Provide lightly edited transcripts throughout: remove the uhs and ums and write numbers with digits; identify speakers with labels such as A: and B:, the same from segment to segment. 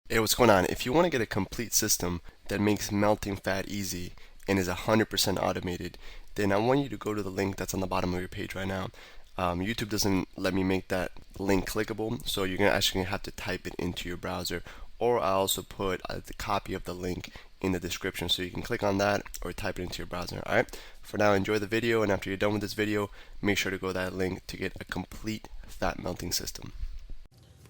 A: Hey, what's going on? If you want to get a complete system that makes melting fat easy and is 100% automated, then I want you to go to the link that's on the bottom of your page right now. YouTube doesn't let me make that link clickable, so you're actually gonna have to type it into your browser, or I also put the copy of the link in the description, so you can click on that or type it into your browser. All right. For now, enjoy the video, and after you're done with this video, make sure to go to that link to get a complete fat melting system.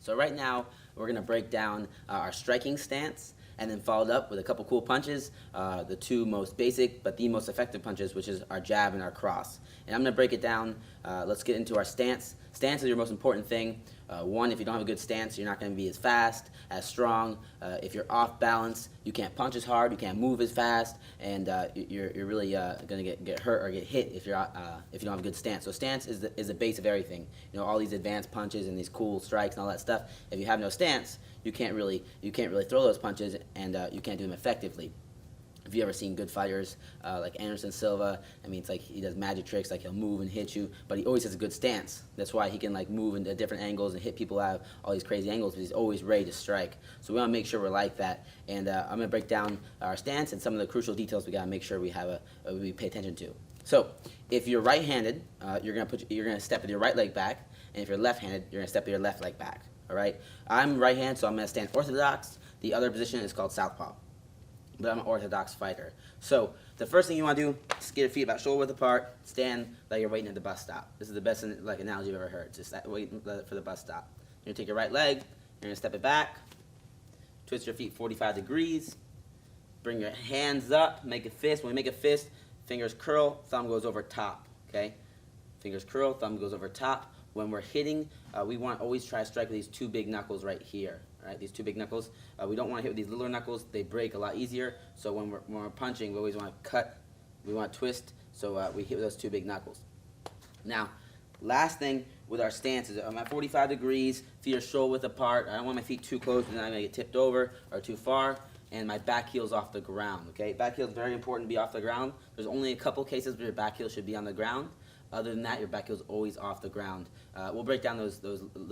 B: So right now, we're going to break down our striking stance and then followed up with a couple cool punches, the two most basic but the most effective punches, which is our jab and our cross. And I'm going to break it down. Let's get into our stance. Stance is your most important thing. One, if you don't have a good stance, you're not going to be as fast, as strong. If you're off balance, you can't punch as hard, you can't move as fast, and you're really going to get hurt or get hit if you don't have a good stance. So stance is the base of everything. You know, all these advanced punches and these cool strikes and all that stuff. If you have no stance, you can't really throw those punches, and you can't do them effectively. If you ever seen good fighters like Anderson Silva, I mean, it's like he does magic tricks, like he'll move and hit you, but he always has a good stance. That's why he can like move into different angles and hit people out of all these crazy angles, because he's always ready to strike. So we want to make sure we're like that. And I'm going to break down our stance and some of the crucial details we got to make sure we have we pay attention to. So if you're right-handed, you're gonna step with your right leg back, and if you're left-handed, you're gonna step with your left leg back. All right. I'm right-handed, so I'm gonna stand orthodox. The other position is called southpaw, but I'm an orthodox fighter. So the first thing you want to do is get your feet about shoulder width apart, stand like you're waiting at the bus stop. This is the best analogy you've ever heard. Just waiting for the bus stop. You're going to take your right leg, you're going to step it back, twist your feet 45 degrees, bring your hands up, make a fist. When we make a fist, fingers curl, thumb goes over top, okay? Fingers curl, thumb goes over top. When we're hitting, we want to always try to strike with these two big knuckles right here. Right, these two big knuckles. We don't want to hit with these littler knuckles. They break a lot easier. So when we're punching, we always want to cut. We want to twist. So we hit with those two big knuckles. Now, last thing with our stance is I'm at 45 degrees. Feet are shoulder width apart. I don't want my feet too close, and then I'm going to get tipped over or too far. And my back heel's off the ground. Okay, back heel is very important to be off the ground. There's only a couple cases where your back heel should be on the ground. Other than that, your back heel is always off the ground. We'll break down those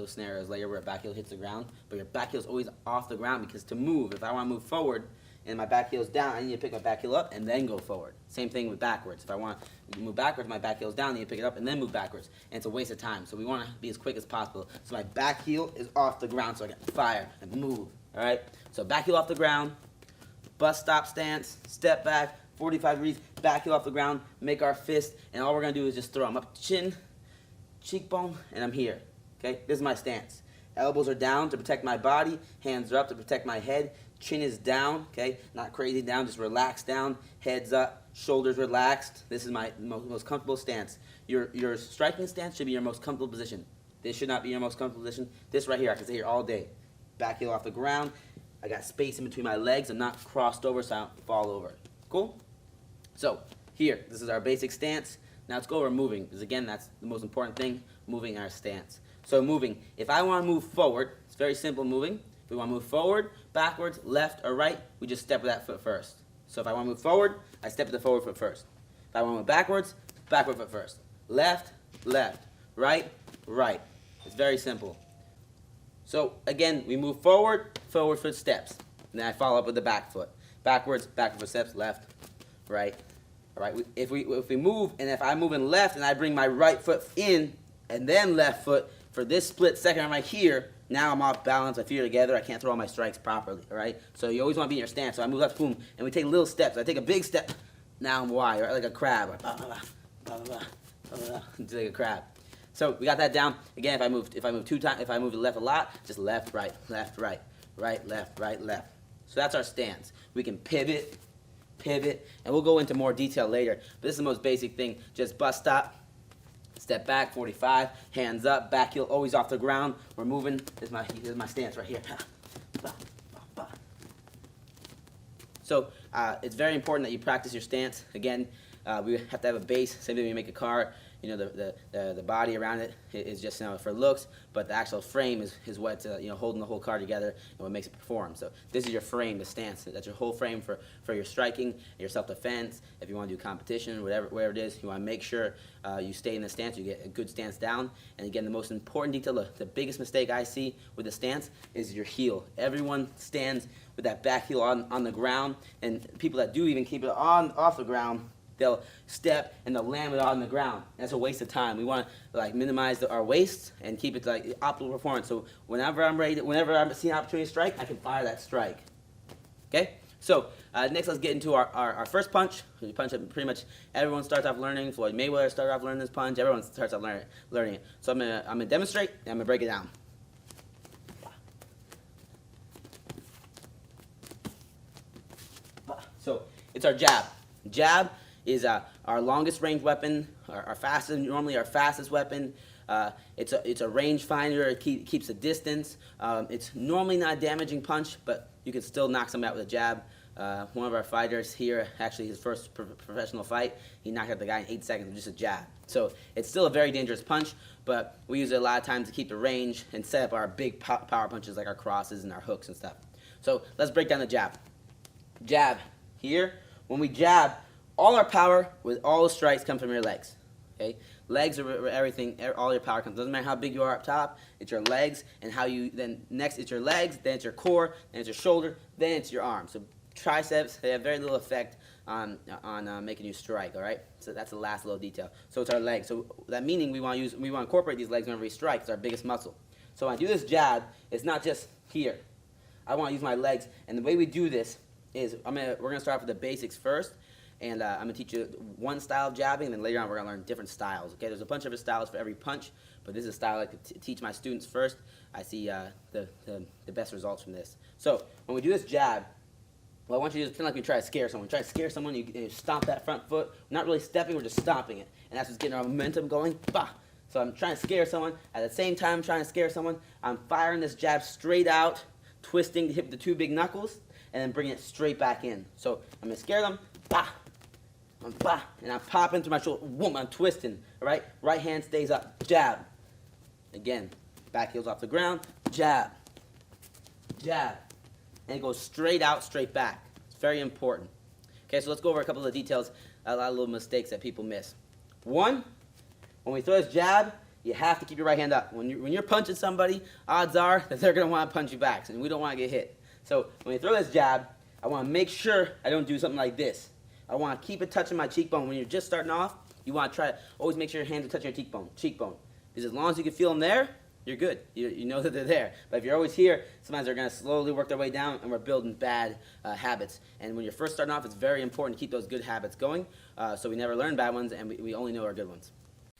B: scenarios later where a back heel hits the ground, but your back heel is always off the ground, because to move, if I want to move forward and my back heel is down, I need to pick my back heel up and then go forward. Same thing with backwards. If I want to move backwards, my back heel is down, I need to pick it up and then move backwards. And it's a waste of time. So we want to be as quick as possible. So my back heel is off the ground so I can fire and move. All right? So back heel off the ground, bus stop stance, step back, 45 degrees, back heel off the ground, make our fist, and all we're going to do is just throw them up, chin, cheekbone, and I'm here. Okay, this is my stance. Elbows are down to protect my body, hands are up to protect my head, chin is down, okay, not crazy down, just relaxed down, heads up, shoulders relaxed. This is my most comfortable stance. Your striking stance should be your most comfortable position. This should not be your most comfortable position. This right here, I can stay here all day. Back heel off the ground. I got space in between my legs. I'm not crossed over so I don't fall over. Cool? So here, this is our basic stance. Now let's go over moving, because again, that's the most important thing, moving our stance. So moving, if I want to move forward, it's very simple moving. If we want to move forward, backwards, left, or right, we just step with that foot first. So if I want to move forward, I step with the forward foot first. If I want to move backwards, backward foot first. Left, left, right, right. It's very simple. So again, we move forward, forward foot steps. And then I follow up with the back foot. Backwards, backward foot steps, left, right. All right. If we move, and if I move in left and I bring my right foot in and then left foot for this split second, I'm right here. Now I'm off balance. My feet are together. I can't throw all my strikes properly. All right. So you always want to be in your stance. So I move left, boom, and we take little steps. I take a big step. Now I'm wide, right, like a crab. Blah, blah, blah, blah, blah, blah, blah, blah, like a crab. So we got that down. Again, if I move to the left a lot, just left, right, right, left, right, left. So that's our stance. We can pivot, and we'll go into more detail later. But this is the most basic thing. Just bus stop, step back, 45, hands up, back heel always off the ground. We're moving. This is my stance right here. So it's very important that you practice your stance. Again, we have to have a base. Same thing when you make a car. the body around it is just for looks, but the actual frame is what's holding the whole car together and what makes it perform. So this is your frame, the stance. That's your whole frame for your striking, your self-defense. If you want to do competition, whatever it is, you want to make sure you stay in the stance. You get a good stance down. And again, the most important detail, the biggest mistake I see with the stance is your heel. Everyone stands with that back heel on the ground, and people that do even keep it off the ground, they'll step and they'll land it on the ground. That's a waste of time. We want to minimize our waist and keep it optimal performance. So whenever I'm seeing an opportunity to strike, I can fire that strike. Okay. So next, let's get into our first punch. We punch it pretty much. Everyone starts off learning. Floyd Mayweather started off learning this punch. Everyone starts off learning it. So I'm gonna demonstrate and I'm gonna break it down. So it's our jab. Jab is our longest range weapon, our fastest weapon. It's a range finder. It keeps the distance. It's normally not a damaging punch, but you can still knock somebody out with a jab. One of our fighters here, actually his first professional fight, he knocked out the guy in 8 seconds with just a jab. So it's still a very dangerous punch, but we use it a lot of times to keep the range and set up our big power punches like our crosses and our hooks and stuff. So let's break down the jab. Jab here. When we jab, all our power with all the strikes come from your legs. Okay, legs are where everything, all your power comes. Doesn't matter how big you are up top. It's your legs, and next it's your legs, then it's your core, then it's your shoulder, then it's your arms. So triceps, they have very little effect on making you strike. All right, so that's the last little detail. So it's our legs. So that meaning we want to incorporate these legs whenever we strike. It's our biggest muscle. So when I do this jab, it's not just here. I want to use my legs, and the way we do this is we're gonna start off with the basics first. And I'm going to teach you one style of jabbing, and then later on we're going to learn different styles. Okay, there's a bunch of different styles for every punch, but this is a style I like to teach my students first. I see the best results from this. So when we do this jab, what I want you to do is pretend like we try to scare someone. Try to scare someone, you stomp that front foot. We're not really stepping, we're just stomping it. And that's what's getting our momentum going. Bah! So I'm trying to scare someone. At the same time I'm trying to scare someone, I'm firing this jab straight out, twisting to hit the two big knuckles, and then bringing it straight back in. So I'm going to scare them. Bah! And I pop into my shoulder. Boom, I'm twisting. All right? Right hand stays up. Jab. Again. Back heel's off the ground. Jab. Jab. And it goes straight out, straight back. It's very important. Okay, so let's go over a couple of details, a lot of little mistakes that people miss. One, when we throw this jab, you have to keep your right hand up. When you're punching somebody, odds are that they're going to want to punch you back, and we don't want to get hit. So when we throw this jab, I want to make sure I don't do something like this. I want to keep it touching my cheekbone. When you're just starting off, you want to try to always make sure your hands are touching your cheekbone. Because as long as you can feel them there, you're good. You know that they're there. But if you're always here, sometimes they're going to slowly work their way down, and we're building bad habits. And when you're first starting off, it's very important to keep those good habits going, so we never learn bad ones, and we only know our good ones.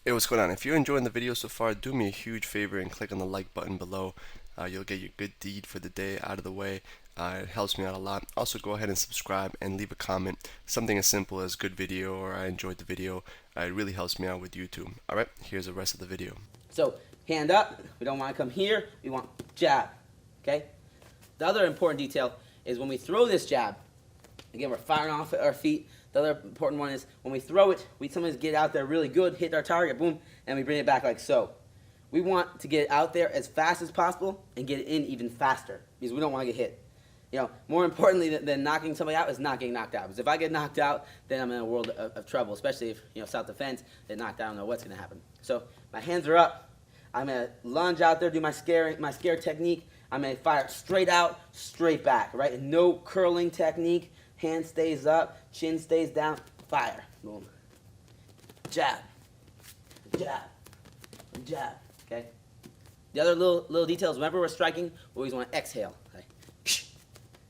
A: Hey, what's going on? If you're enjoying the video so far, do me a huge favor and click on the like button below. You'll get your good deed for the day out of the way. It helps me out a lot. Also, go ahead and subscribe and leave a comment. Something as simple as good video or I enjoyed the video. It really helps me out with YouTube. Alright, here's the rest of the video.
B: So, hand up. We don't want to come here. We want jab. Okay? The other important detail is when we throw this jab, again, we're firing off at our feet. The other important one is when we throw it, we sometimes get out there really good, hit our target, boom, and we bring it back like so. We want to get it out there as fast as possible and get it in even faster because we don't want to get hit. More importantly than knocking somebody out is not getting knocked out. Because if I get knocked out, then I'm in a world of trouble, especially if, self-defense, get knocked out, I don't know what's going to happen. So my hands are up. I'm going to lunge out there, do my scare technique. I'm going to fire straight out, straight back, right? And no curling technique. Hand stays up, chin stays down, fire. Boom. Jab. Jab. Jab. Okay? The other little details, whenever we're striking, we always want to exhale. Okay?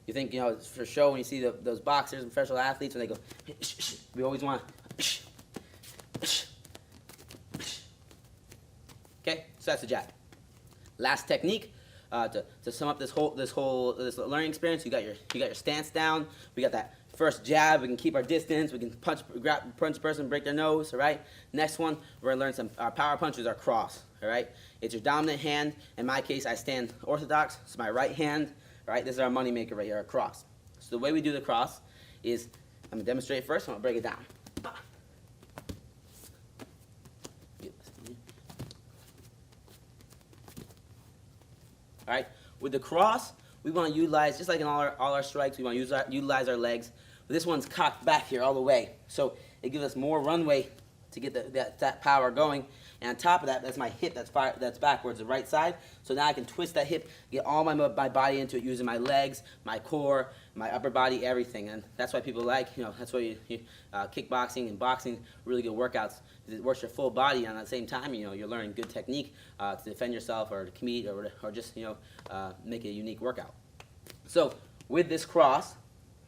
B: You think, it's for show when you see those boxers and professional athletes when they go, we always want to, okay? So that's the jab. Last technique, to sum up this learning experience, you got your stance down. We got that first jab. We can keep our distance. We can punch a person, break their nose. All right. Next one, we're gonna learn our power punches, our cross. All right. It's your dominant hand. In my case, I stand orthodox. So my right hand. All right. This is our money maker right here, our cross. So the way we do the cross is I'm gonna demonstrate it first. I'm gonna break it down. All right. With the cross, we want to utilize, just like in all our strikes, we want to utilize our legs. But this one's cocked back here all the way, so it gives us more runway to get that power going. And on top of that, that's my hip that's backwards, the right side. So now I can twist that hip, get all my body into it using my legs, my core, my upper body, everything. And that's why people like, that's why kickboxing and boxing, really good workouts. It works your full body, and at the same time, you're learning good technique to defend yourself or to compete or just, make it a unique workout. So with this cross,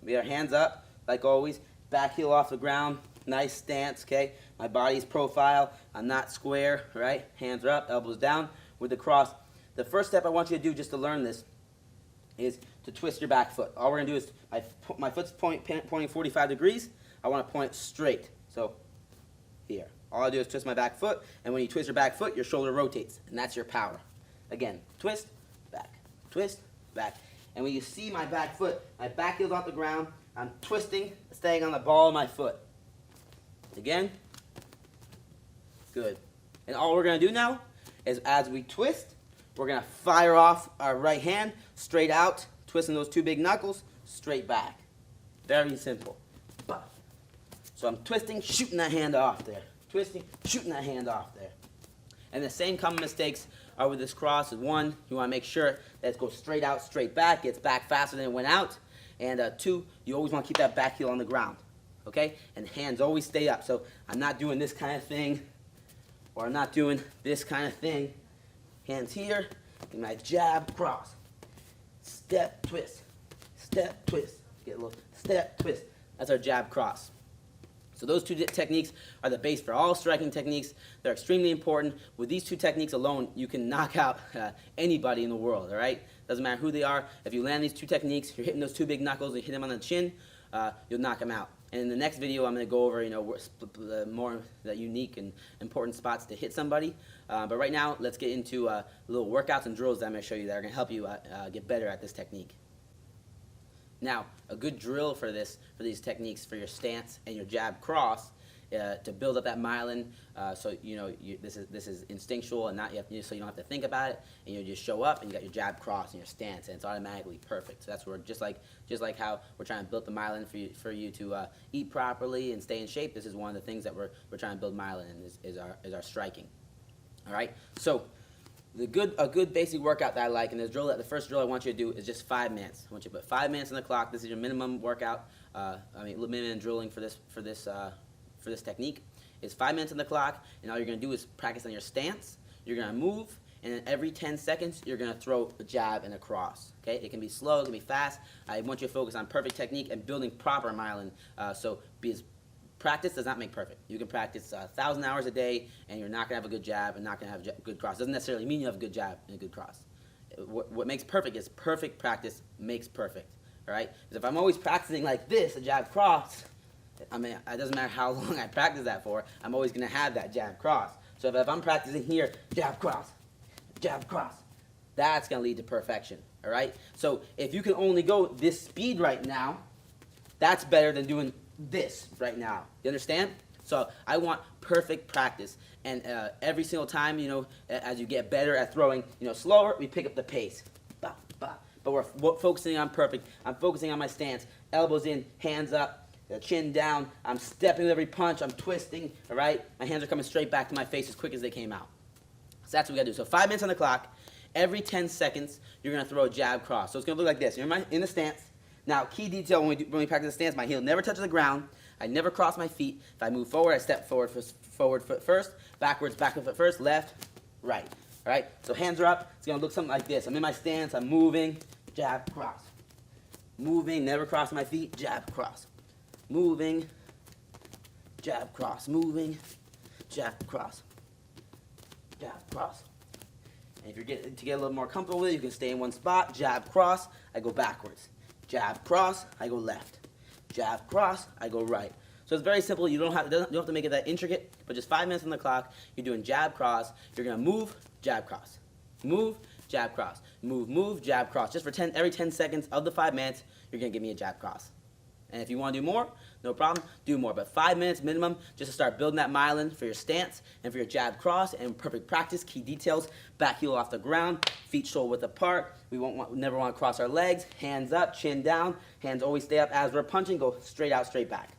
B: we have our hands up, like always, back heel off the ground, nice stance, okay? My body's profile, I'm not square, right? Hands are up, elbows down. With the cross, the first step I want you to do just to learn this is to twist your back foot. All we're gonna do is, my foot's pointing 45 degrees, I wanna point straight, so here. All I do is twist my back foot, and when you twist your back foot, your shoulder rotates, and that's your power. Again, twist, back. And when you see my back foot, my back heel's off the ground, I'm twisting, staying on the ball of my foot. Again, good. And all we're gonna do now is as we twist, we're gonna fire off our right hand, straight out, twisting those two big knuckles, straight back. Very simple. So I'm twisting, shooting that hand off there. Twisting, shooting that hand off there. And the same common mistakes are with this cross. One, you want to make sure that it goes straight out, straight back, gets back faster than it went out. And two, you always want to keep that back heel on the ground. Okay? And hands always stay up. So I'm not doing this kind of thing, or I'm not doing this kind of thing. Hands here, and my jab, cross. Step, twist. Step, twist. Get a little step, twist. That's our jab, cross. So those two techniques are the base for all striking techniques. They're extremely important. With these two techniques alone, you can knock out anybody in the world, all right? Doesn't matter who they are. If you land these two techniques, you're hitting those two big knuckles, you hit them on the chin, you'll knock them out. And in the next video, I'm going to go over, more the unique and important spots to hit somebody. But right now, let's get into little workouts and drills that I'm going to show you that are going to help you get better at this technique. Now, a good drill for these techniques, for your stance and your jab cross, to build up that myelin, so this is instinctual and so you don't have to think about it, and you just show up and you got your jab cross and your stance, and it's automatically perfect. So that's where just like how we're trying to build the myelin for you to eat properly and stay in shape. This is one of the things that we're trying to build myelin in is our striking. All right, so. A good basic workout that I like, and the first drill I want you to do is just 5 minutes. I want you to put 5 minutes on the clock. This is your minimum workout. Minimum drilling for this technique is 5 minutes on the clock, and all you're going to do is practice on your stance. You're going to move, and then every 10 seconds you're going to throw a jab and a cross. Okay, it can be slow, it can be fast. I want you to focus on perfect technique and building proper myelin. Practice does not make perfect. You can practice 1,000 hours a day, and you're not going to have a good jab and not going to have a good cross. It doesn't necessarily mean you have a good jab and a good cross. What makes perfect is perfect practice makes perfect. All right? Because if I'm always practicing like this, a jab cross, it doesn't matter how long I practice that for, I'm always going to have that jab cross. So if I'm practicing here, jab cross, that's going to lead to perfection. All right? So if you can only go this speed right now, that's better than doing this right now. You understand? So I want perfect practice, and every single time, as you get better at throwing, slower, we pick up the pace. Bah, bah. But we're focusing on perfect. I'm focusing on my stance. Elbows in, hands up, chin down. I'm stepping with every punch. I'm twisting. All right? My hands are coming straight back to my face as quick as they came out. So that's what we got to do. So 5 minutes on the clock. Every 10 seconds, you're going to throw a jab cross. So it's going to look like this. You're in the stance. Now, key detail when we practice the stance, my heel never touches the ground. I never cross my feet. If I move forward, I step forward foot first, backwards, back foot first, left, right. All right? So hands are up. It's going to look something like this. I'm in my stance. I'm moving, jab, cross. Moving, never cross my feet, jab, cross. Moving, jab, cross. Moving, jab, cross. Jab, cross. And if you're to get a little more comfortable with it, you can stay in one spot, jab, cross, I go backwards. Jab, cross, I go left. Jab, cross, I go right. So it's very simple. You don't have to make it that intricate, but just 5 minutes on the clock. You're doing jab, cross. You're going to move, jab, cross. Move, jab, cross. Move, jab, cross. Just for every 10 seconds of the 5 minutes, you're going to give me a jab, cross. And if you want to do more, no problem, do more. But 5 minutes minimum just to start building that myelin for your stance and for your jab cross. And perfect practice, key details, back heel off the ground, feet shoulder width apart. We never want to cross our legs, hands up, chin down, hands always stay up as we're punching, go straight out, straight back.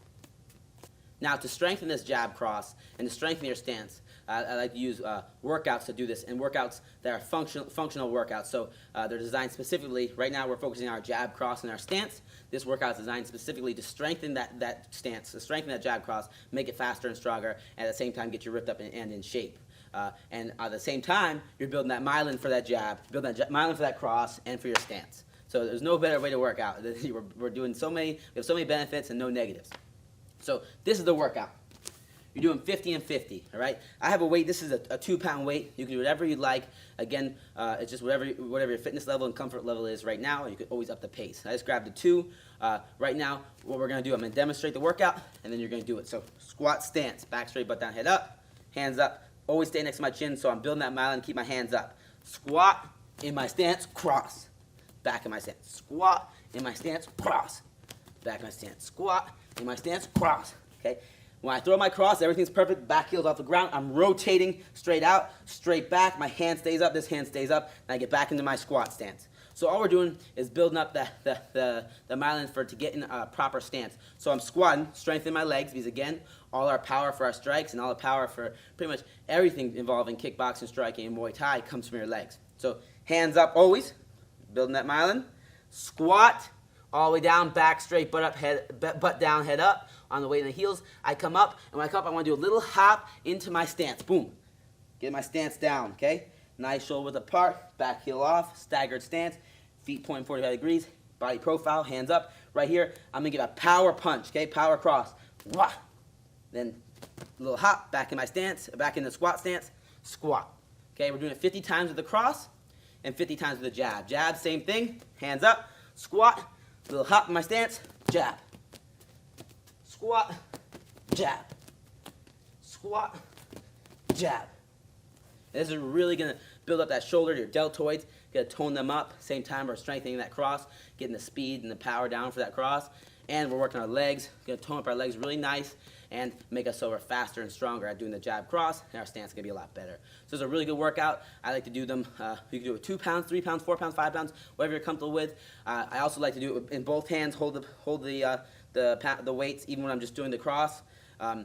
B: Now to strengthen this jab cross and to strengthen your stance, I like to use workouts to do this, and workouts that are functional workouts. So they're designed specifically, right now we're focusing on our jab cross and our stance. This workout is designed specifically to strengthen that stance, to strengthen that jab cross, make it faster and stronger, and at the same time get you ripped up and in shape. And at the same time, you're building that myelin for that jab, building that myelin for that cross, and for your stance. So there's no better way to work out. We're doing we have so many benefits and no negatives. So this is the workout. You're doing 50 and 50, all right? I have a weight. This is a 2-pound weight. You can do whatever you'd like. Again, it's just whatever your fitness level and comfort level is right now. You could always up the pace. I just grabbed the 2. Right now, what we're going to do, I'm going to demonstrate the workout, and then you're going to do it. So squat stance, back straight, butt down, head up, hands up. Always stay next to my chin, so I'm building that myelin. Keep my hands up. Squat in my stance, cross. Back in my stance. Squat in my stance, cross. Back in my stance. Squat in my stance, cross. Okay? When I throw my cross, everything's perfect. Back heel's off the ground. I'm rotating straight out, straight back. My hand stays up. This hand stays up. And I get back into my squat stance. So all we're doing is building up the myelin to get in a proper stance. So I'm squatting, strengthening my legs, because again, all our power for our strikes and all the power for pretty much everything involving kickboxing, striking, and Muay Thai comes from your legs. So hands up always, building that myelin. Squat, all the way down, back straight, butt down, head up. On the way in the heels, I come up, and when I come up, I want to do a little hop into my stance. Boom. Get my stance down, okay? Nice shoulder width apart, back heel off, staggered stance, feet pointing 45 degrees, body profile, hands up. Right here, I'm going to give a power punch, okay? Power cross. Wah. Then a little hop, back in my stance, back in the squat stance, squat. Okay, we're doing it 50 times with the cross and 50 times with the jab. Jab, same thing, hands up, squat, little hop in my stance, jab. Squat, jab. Squat, jab. And this is really going to build up that shoulder, your deltoids, going to tone them up. Same time, we're strengthening that cross, getting the speed and the power down for that cross. And we're working our legs, going to tone up our legs really nice and make us so we're faster and stronger at doing the jab cross, and our stance is going to be a lot better. So it's a really good workout. I like to do them, you can do it 2 pounds, 3 pounds, 4 pounds, 5 pounds, whatever you're comfortable with. I also like to do it in both hands, hold the weights even when I'm just doing the cross. So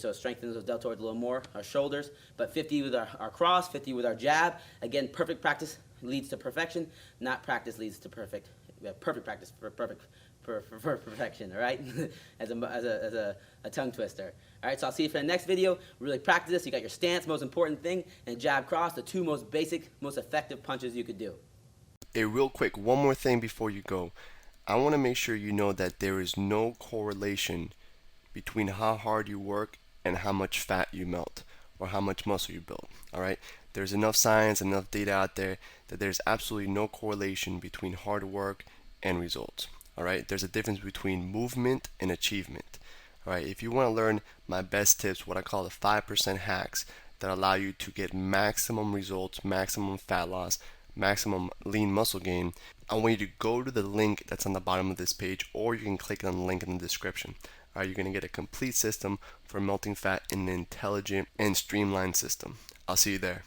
B: it strengthens those deltoids a little more, our shoulders. But 50 with our cross, 50 with our jab. Again, perfect practice leads to perfection, not practice leads to perfect. Perfect practice for perfection, all right? as a tongue twister. All right, so I'll see you for the next video. Really practice this. You got your stance, most important thing, and jab cross, the 2 most basic, most effective punches you could do.
A: Hey, real quick, one more thing before you go. I want to make sure you know that there is no correlation between how hard you work and how much fat you melt or how much muscle you build. All right, there's enough science, enough data out there that there's absolutely no correlation between hard work and results. All right, there's a difference between movement and achievement. All right, if you want to learn my best tips, what I call the 5% hacks that allow you to get maximum results, maximum fat loss, maximum lean muscle gain, I want you to go to the link that's on the bottom of this page, or you can click on the link in the description. All right, you're going to get a complete system for melting fat in an intelligent and streamlined system. I'll see you there.